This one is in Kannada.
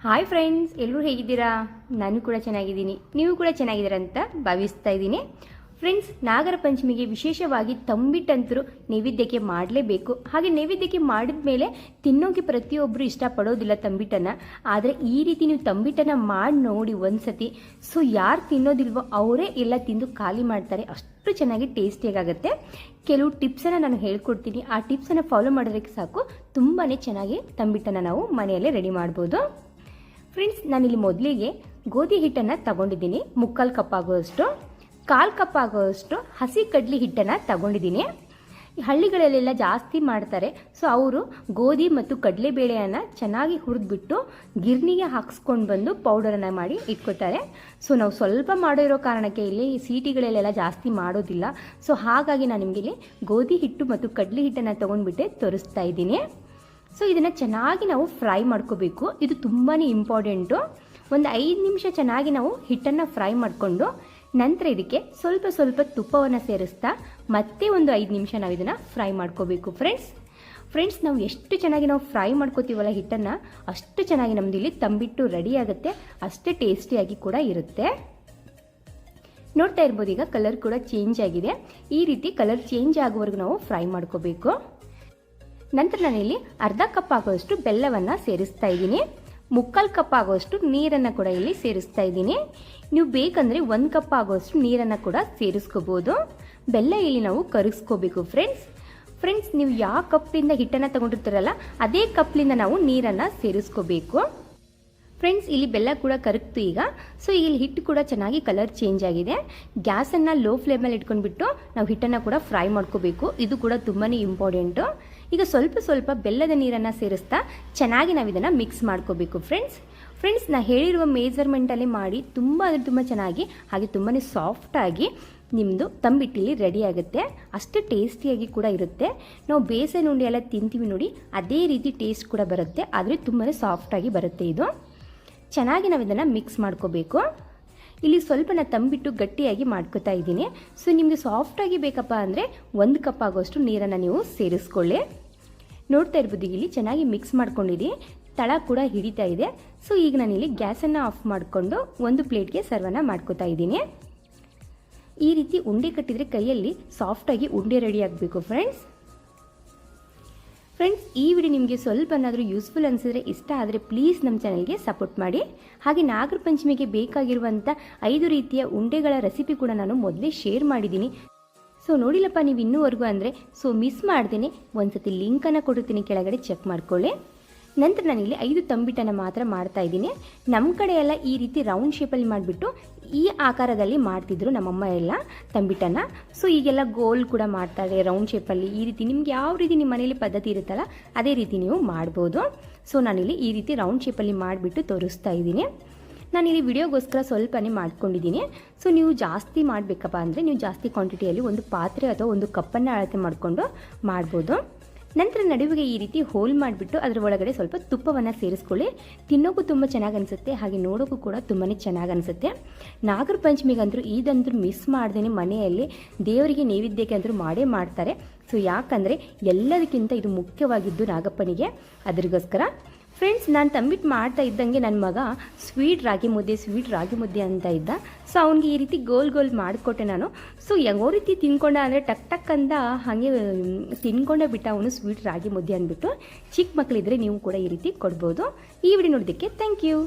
ಹಾಯ್ ಫ್ರೆಂಡ್ಸ್, ಎಲ್ಲರೂ ಹೇಗಿದ್ದೀರಾ? ನಾನು ಕೂಡ ಚೆನ್ನಾಗಿದ್ದೀನಿ, ನೀವು ಕೂಡ ಚೆನ್ನಾಗಿದ್ದೀರಾ ಅಂತ ಭಾವಿಸ್ತಾ ಇದ್ದೀನಿ. ಫ್ರೆಂಡ್ಸ್, ನಾಗರ ಪಂಚಮಿಗೆ ವಿಶೇಷವಾಗಿ ತಂಬಿಟ್ಟಂತರೂ ನೈವೇದ್ಯಕ್ಕೆ ಮಾಡಲೇಬೇಕು. ಹಾಗೆ ನೈವೇದ್ಯಕ್ಕೆ ಮಾಡಿದ ಮೇಲೆ ತಿನ್ನೋಕೆ ಪ್ರತಿಯೊಬ್ಬರು ಇಷ್ಟಪಡೋದಿಲ್ಲ ತಂಬಿಟ್ಟನ್ನು. ಆದರೆ ಈ ರೀತಿ ನೀವು ತಂಬಿಟ್ಟನ್ನು ಮಾಡಿ ನೋಡಿ ಒಂದ್ಸತಿ. ಸೊ ಯಾರು ತಿನ್ನೋದಿಲ್ವೋ ಅವರೇ ಎಲ್ಲ ತಿಂದು ಖಾಲಿ ಮಾಡ್ತಾರೆ, ಅಷ್ಟು ಚೆನ್ನಾಗಿ ಟೇಸ್ಟಿಯಾಗುತ್ತೆ. ಕೆಲವು ಟಿಪ್ಸನ್ನು ನಾನು ಹೇಳ್ಕೊಡ್ತೀನಿ. ಆ ಟಿಪ್ಸನ್ನು ಫಾಲೋ ಮಾಡೋದಕ್ಕೆ ಸಾಕು, ತುಂಬಾ ಚೆನ್ನಾಗಿ ತಂಬಿಟ್ಟನ್ನು ನಾವು ಮನೆಯಲ್ಲೇ ರೆಡಿ ಮಾಡ್ಬೋದು. ಫ್ರೆಂಡ್ಸ್, ನಾನಿಲ್ಲಿ ಮೊದಲಿಗೆ ಗೋಧಿ ಹಿಟ್ಟನ್ನು ತಗೊಂಡಿದ್ದೀನಿ. 3/4 ಕಪ್ ಆಗುವಷ್ಟು, 1/4 ಕಪ್ ಆಗುವಷ್ಟು ಹಸಿ ಕಡ್ಲಿ ಹಿಟ್ಟನ್ನು ತಗೊಂಡಿದ್ದೀನಿ. ಹಳ್ಳಿಗಳಲ್ಲೆಲ್ಲ ಜಾಸ್ತಿ ಮಾಡ್ತಾರೆ. ಸೊ ಅವರು ಗೋಧಿ ಮತ್ತು ಕಡಲೆಬೇಳೆಯನ್ನು ಚೆನ್ನಾಗಿ ಹುರಿದ್ಬಿಟ್ಟು ಗಿರ್ನಿಗೆ ಹಾಕ್ಸ್ಕೊಂಡು ಬಂದು ಪೌಡರನ್ನು ಮಾಡಿ ಇಟ್ಕೋತಾರೆ. ಸೊ ನಾವು ಸ್ವಲ್ಪ ಮಾಡಿರೋ ಕಾರಣಕ್ಕೆ ಇಲ್ಲಿ ಸಿಟಿಗಳಲ್ಲೆಲ್ಲ ಜಾಸ್ತಿ ಮಾಡೋದಿಲ್ಲ. ಸೊ ಹಾಗಾಗಿ ನಾನು ನಿಮಗೆ ಇಲ್ಲಿ ಗೋಧಿ ಹಿಟ್ಟು ಮತ್ತು ಕಡಲೆ ಹಿಟ್ಟನ್ನು ತೊಗೊಂಡ್ಬಿಟ್ಟೆ ತೋರಿಸ್ತಾ ಇದ್ದೀನಿ. ಸೊ ಇದನ್ನು ಚೆನ್ನಾಗಿ ನಾವು ಫ್ರೈ ಮಾಡ್ಕೋಬೇಕು. ಇದು ತುಂಬಾ ಇಂಪಾರ್ಟೆಂಟು. ಒಂದು 5 ನಿಮಿಷ ಚೆನ್ನಾಗಿ ನಾವು ಹಿಟ್ಟನ್ನು ಫ್ರೈ ಮಾಡಿಕೊಂಡು ನಂತರ ಇದಕ್ಕೆ ಸ್ವಲ್ಪ ಸ್ವಲ್ಪ ತುಪ್ಪವನ್ನು ಸೇರಿಸ್ತಾ ಮತ್ತೆ ಒಂದು 5 ನಿಮಿಷ ನಾವು ಇದನ್ನು ಫ್ರೈ ಮಾಡ್ಕೋಬೇಕು. ಫ್ರೆಂಡ್ಸ್, ನಾವು ಎಷ್ಟು ಚೆನ್ನಾಗಿ ನಾವು ಫ್ರೈ ಮಾಡ್ಕೋತೀವಲ್ಲ ಹಿಟ್ಟನ್ನು, ಅಷ್ಟು ಚೆನ್ನಾಗಿ ನಮ್ದು ಇಲ್ಲಿ ತಂಬಿಟ್ಟು ರೆಡಿ ಆಗುತ್ತೆ. ಅಷ್ಟೇ ಟೇಸ್ಟಿಯಾಗಿ ಕೂಡ ಇರುತ್ತೆ. ನೋಡ್ತಾ ಇರ್ಬೋದು, ಈಗ ಕಲರ್ ಕೂಡ ಚೇಂಜ್ ಆಗಿದೆ. ಈ ರೀತಿ ಕಲರ್ ಚೇಂಜ್ ಆಗೋವರೆಗೂ ನಾವು ಫ್ರೈ ಮಾಡ್ಕೋಬೇಕು. ನಂತರ ನಾನಿಲ್ಲಿ 1/2 ಕಪ್ ಆಗುವಷ್ಟು ಬೆಲ್ಲವನ್ನು ಸೇರಿಸ್ತಾ ಇದ್ದೀನಿ. 3/4 ಕಪ್ ಆಗುವಷ್ಟು ನೀರನ್ನು ಕೂಡ ಇಲ್ಲಿ ಸೇರಿಸ್ತಾ ಇದ್ದೀನಿ. ನೀವು ಬೇಕಂದರೆ 1 ಕಪ್ ಆಗುವಷ್ಟು ನೀರನ್ನು ಕೂಡ ಸೇರಿಸ್ಕೋಬೋದು. ಬೆಲ್ಲ ಇಲ್ಲಿ ನಾವು ಕರಗಿಸ್ಕೋಬೇಕು. ಫ್ರೆಂಡ್ಸ್, ನೀವು ಯಾವ ಕಪ್ಲಿಂದ ಹಿಟ್ಟನ್ನು ತಗೊಂಡಿರ್ತಾರಲ್ಲ ಅದೇ ಕಪ್ಲಿಂದ ನಾವು ನೀರನ್ನು ಸೇರಿಸ್ಕೋಬೇಕು. ಫ್ರೆಂಡ್ಸ್, ಇಲ್ಲಿ ಬೆಲ್ಲ ಕೂಡ ಕರಗ್ತು ಈಗ. ಸೊ ಇಲ್ಲಿ ಹಿಟ್ಟು ಕೂಡ ಚೆನ್ನಾಗಿ ಕಲರ್ ಚೇಂಜ್ ಆಗಿದೆ. ಗ್ಯಾಸನ್ನು ಲೋ ಫ್ಲೇಮಲ್ಲಿ ಇಟ್ಕೊಂಡ್ಬಿಟ್ಟು ನಾವು ಹಿಟ್ಟನ್ನು ಕೂಡ ಫ್ರೈ ಮಾಡ್ಕೋಬೇಕು. ಇದು ಕೂಡ ತುಂಬಾ ಇಂಪಾರ್ಟೆಂಟು. ಈಗ ಸ್ವಲ್ಪ ಸ್ವಲ್ಪ ಬೆಲ್ಲದ ನೀರನ್ನು ಸೇರಿಸ್ತಾ ಚೆನ್ನಾಗಿ ನಾವು ಇದನ್ನು ಮಿಕ್ಸ್ ಮಾಡ್ಕೋಬೇಕು. ಫ್ರೆಂಡ್ಸ್, ನಾನು ಹೇಳಿರುವ ಮೆಜರ್ಮೆಂಟಲ್ಲಿ ಮಾಡಿ ತುಂಬ ಚೆನ್ನಾಗಿ ಹಾಗೆ ತುಂಬಾ ಸಾಫ್ಟಾಗಿ ನಿಮ್ಮದು ತಂಬಿಟ್ಟಿಲಿ ರೆಡಿ ಆಗುತ್ತೆ. ಅಷ್ಟು ಟೇಸ್ಟಿಯಾಗಿ ಕೂಡ ಇರುತ್ತೆ. ನಾವು ಬೇಸನ್ ಉಂಡೆ ಎಲ್ಲ ತಿಂತೀವಿ ನೋಡಿ, ಅದೇ ರೀತಿ ಟೇಸ್ಟ್ ಕೂಡ ಬರುತ್ತೆ. ಆದರೆ ತುಂಬಾ ಸಾಫ್ಟಾಗಿ ಬರುತ್ತೆ. ಇದು ಚೆನ್ನಾಗಿ ನಾವು ಇದನ್ನು ಮಿಕ್ಸ್ ಮಾಡ್ಕೋಬೇಕು. ಇಲ್ಲಿ ಸ್ವಲ್ಪ ನಾನು ತಂಬಿಟ್ಟು ಗಟ್ಟಿಯಾಗಿ ಮಾಡ್ಕೋತಾ ಇದ್ದೀನಿ. ಸೊ ನಿಮಗೆ ಸಾಫ್ಟಾಗಿ ಬೇಕಪ್ಪ ಅಂದರೆ 1 ಕಪ್ ಆಗೋಷ್ಟು ನೀರನ್ನು ನೀವು ಸೇರಿಸ್ಕೊಳ್ಳಿ. ನೋಡ್ತಾ ಇರ್ಬೋದು, ಇಲ್ಲಿ ಚೆನ್ನಾಗಿ ಮಿಕ್ಸ್ ಮಾಡ್ಕೊಂಡಿದ್ದೀನಿ. ತಳ ಕೂಡ ಹಿಡಿತಾ ಇದೆ. ಸೊ ಈಗ ನಾನಿಲ್ಲಿ ಗ್ಯಾಸನ್ನು ಆಫ್ ಮಾಡಿಕೊಂಡು ಒಂದು ಪ್ಲೇಟ್ಗೆ ಸರ್ವನ್ನು ಮಾಡ್ಕೋತಾ ಇದ್ದೀನಿ. ಈ ರೀತಿ ಉಂಡೆ ಕಟ್ಟಿದರೆ ಕೈಯಲ್ಲಿ ಸಾಫ್ಟಾಗಿ ಉಂಡೆ ರೆಡಿ ಆಗಬೇಕು. ಫ್ರೆಂಡ್ಸ್, ಈ ವಿಡಿಯೋ ನಿಮಗೆ ಸ್ವಲ್ಪ ಏನಾದರೂ ಯೂಸ್ಫುಲ್ ಅನಿಸಿದ್ರೆ, ಇಷ್ಟ ಆದರೆ ಪ್ಲೀಸ್ ನಮ್ಮ ಚಾನಲ್ಗೆ ಸಪೋರ್ಟ್ ಮಾಡಿ. ಹಾಗೆ ನಾಗರ ಪಂಚಮಿಗೆ ಬೇಕಾಗಿರುವಂಥ 5 ರೀತಿಯ ಉಂಡೆಗಳ ರೆಸಿಪಿ ಕೂಡ ನಾನು ಮೊದಲೇ ಶೇರ್ ಮಾಡಿದ್ದೀನಿ. ಸೊ ನೋಡಿಲ್ಲಪ್ಪ ನೀವು ಇನ್ನೂವರೆಗೂ ಅಂದರೆ, ಸೊ ಮಿಸ್ ಮಾಡ್ದೇನೆ ಒಂದ್ಸತಿ ಲಿಂಕನ್ನು ಕೊಡುತ್ತೀನಿ, ಕೆಳಗಡೆ ಚೆಕ್ ಮಾಡ್ಕೊಳ್ಳಿ. ನಂತರ ನಾನಿಲ್ಲಿ 5 ತಂಬಿಟ್ಟನ್ನು ಮಾತ್ರ ಮಾಡ್ತಾ ಇದ್ದೀನಿ. ನಮ್ಮ ಕಡೆ ಎಲ್ಲ ಈ ರೀತಿ ರೌಂಡ್ ಶೇಪಲ್ಲಿ ಮಾಡಿಬಿಟ್ಟು ಈ ಆಕಾರದಲ್ಲಿ ಮಾಡ್ತಿದ್ರು ನಮ್ಮಮ್ಮ ಎಲ್ಲ ತಂಬಿಟ್ಟನ್ನು. ಸೊ ಈಗೆಲ್ಲ ಗೋಲ್ ಕೂಡ ಮಾಡ್ತಾರೆ ರೌಂಡ್ ಶೇಪಲ್ಲಿ. ಈ ರೀತಿ ನಿಮ್ಗೆ ಯಾವ ರೀತಿ ನಿಮ್ಮ ಮನೇಲಿ ಪದ್ಧತಿ ಇರುತ್ತಲ್ಲ ಅದೇ ರೀತಿ ನೀವು ಮಾಡ್ಬೋದು. ಸೊ ನಾನಿಲ್ಲಿ ಈ ರೀತಿ ರೌಂಡ್ ಶೇಪಲ್ಲಿ ಮಾಡಿಬಿಟ್ಟು ತೋರಿಸ್ತಾ ಇದ್ದೀನಿ. ನಾನಿಲ್ಲಿ ವಿಡಿಯೋಗೋಸ್ಕರ ಸ್ವಲ್ಪನೇ ಮಾಡ್ಕೊಂಡಿದ್ದೀನಿ. ಸೊ ನೀವು ಜಾಸ್ತಿ ಮಾಡಬೇಕಪ್ಪ ಅಂದರೆ ನೀವು ಜಾಸ್ತಿ ಕ್ವಾಂಟಿಟಿಯಲ್ಲಿ ಒಂದು ಪಾತ್ರೆ ಅಥವಾ ಒಂದು ಕಪ್ಪನ್ನು ಅಳತೆ ಮಾಡಿಕೊಂಡು ಮಾಡ್ಬೋದು. ನಂತರ ನಡುವಿಗೆ ಈ ರೀತಿ ಹೋಲ್ ಮಾಡಿಬಿಟ್ಟು ಅದರ ಒಳಗಡೆ ಸ್ವಲ್ಪ ತುಪ್ಪವನ್ನು ಸೇರಿಸ್ಕೊಳ್ಳಿ. ತಿನ್ನೋಕ್ಕೂ ತುಂಬ ಚೆನ್ನಾಗಿ ಅನಿಸುತ್ತೆ, ಹಾಗೆ ನೋಡೋಕ್ಕೂ ಕೂಡ ತುಂಬಾ ಚೆನ್ನಾಗಿ ಅನಿಸುತ್ತೆ. ನಾಗರ ಪಂಚಮಿಗಂತರೂ ಇದಂತೂ ಮಿಸ್ ಮಾಡ್ದೇನೆ ಮನೆಯಲ್ಲಿ ದೇವರಿಗೆ ನೈವೇದ್ಯಕ್ಕೆ ಅಂದರೂ ಮಾಡೇ ಮಾಡ್ತಾರೆ. ಸೊ ಯಾಕಂದರೆ ಎಲ್ಲದಕ್ಕಿಂತ ಇದು ಮುಖ್ಯವಾಗಿದ್ದು ನಾಗಪ್ಪನಿಗೆ, ಅದರಿಗೋಸ್ಕರ. ಫ್ರೆಂಡ್ಸ್, ನಾನು ತಂಬಿಟ್ಟು ಮಾಡ್ತಾ ಇದ್ದಂಗೆ ನನ್ನ ಮಗ ಸ್ವೀಟ್ ರಾಗಿ ಮುದ್ದೆ ಅಂತ ಇದ್ದ. ಸೊ ಅವ್ನಿಗೆ ಈ ರೀತಿ ಗೋಲ್ ಮಾಡಿಕೊಟ್ಟೆ ನಾನು. ಸೊ ಯಾವ ರೀತಿ ತಿನ್ಕೊಂಡ ಅಂದರೆ ಟಕ್ ಅಂದ ಹಾಗೆ ತಿನ್ಕೊಂಡೇ ಬಿಟ್ಟ ಅವನು ಸ್ವೀಟ್ ರಾಗಿ ಮುದ್ದೆ ಅಂದ್ಬಿಟ್ಟು. ಚಿಕ್ಕ ಮಕ್ಕಳಿದ್ರೆ ನೀವು ಕೂಡ ಈ ರೀತಿ ಕೊಡ್ಬೋದು. ಈ ವಿಡಿಯೋ ನೋಡೋದಕ್ಕೆ ಥ್ಯಾಂಕ್ ಯು.